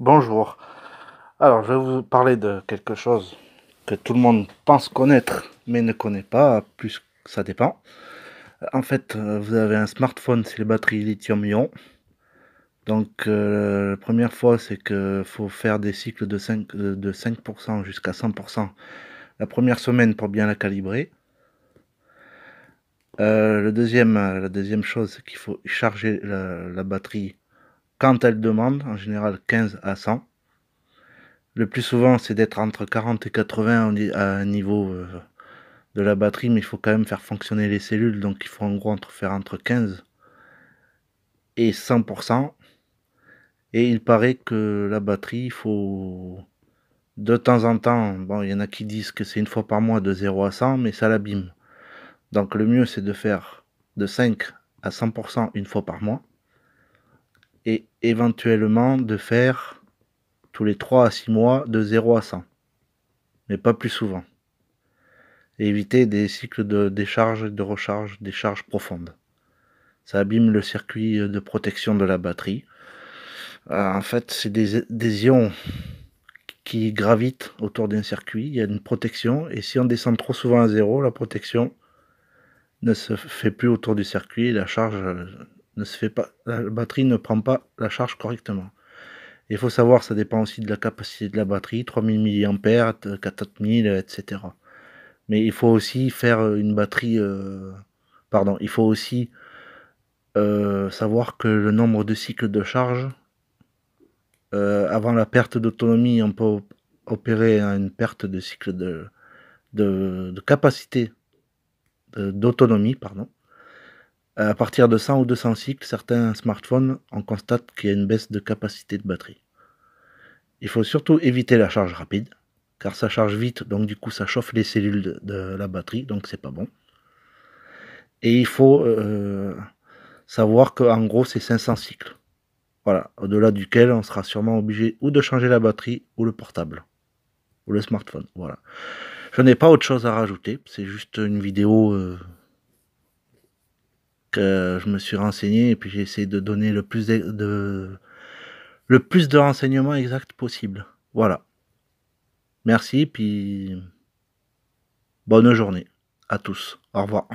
Bonjour. Alors, je vais vous parler de quelque chose que tout le monde pense connaître, mais ne connaît pas, plus ça dépend. En fait, vous avez un smartphone, c'est les batteries lithium-ion. Donc, la première fois, c'est que faut faire des cycles de 5% jusqu'à 100% la première semaine pour bien la calibrer. La deuxième chose, c'est qu'il faut charger la batterie quand elle demande, en général 15 à 100. Le plus souvent, c'est d'être entre 40 et 80 à un niveau de la batterie, mais il faut quand même faire fonctionner les cellules, donc il faut en gros faire entre 15 et 100%. Et il paraît que la batterie, il faut de temps en temps, bon, il y en a qui disent que c'est une fois par mois de 0 à 100, mais ça l'abîme. Donc le mieux, c'est de faire de 5 à 100% une fois par mois, et éventuellement de faire tous les 3 à 6 mois de 0 à 100, mais pas plus souvent. Et éviter des cycles de décharge et de recharge, des charges profondes. Ça abîme le circuit de protection de la batterie. En fait, c'est des ions qui gravitent autour d'un circuit. Il y a une protection, et si on descend trop souvent à zéro, la protection ne se fait plus autour du circuit, et la charge ne se fait pas, la batterie ne prend pas la charge correctement. Il faut savoir, ça dépend aussi de la capacité de la batterie, 3000 mAh, 4000, etc. Mais il faut aussi faire une batterie... pardon, il faut aussi savoir que le nombre de cycles de charge, avant la perte d'autonomie, on peut opérer à une perte de cycle de capacité d'autonomie, pardon. À partir de 100 ou 200 cycles, certains smartphones, on constate qu'il y a une baisse de capacité de batterie. Il faut surtout éviter la charge rapide, car ça charge vite, donc du coup ça chauffe les cellules de la batterie, donc c'est pas bon. Et il faut savoir qu'en gros c'est 500 cycles. Voilà, au-delà duquel on sera sûrement obligé ou de changer la batterie ou le portable, ou le smartphone. Voilà. Je n'ai pas autre chose à rajouter, c'est juste une vidéo que je me suis renseigné, et puis j'ai essayé de donner le plus de renseignements exacts possible. Voilà. Merci, puis bonne journée à tous. Au revoir.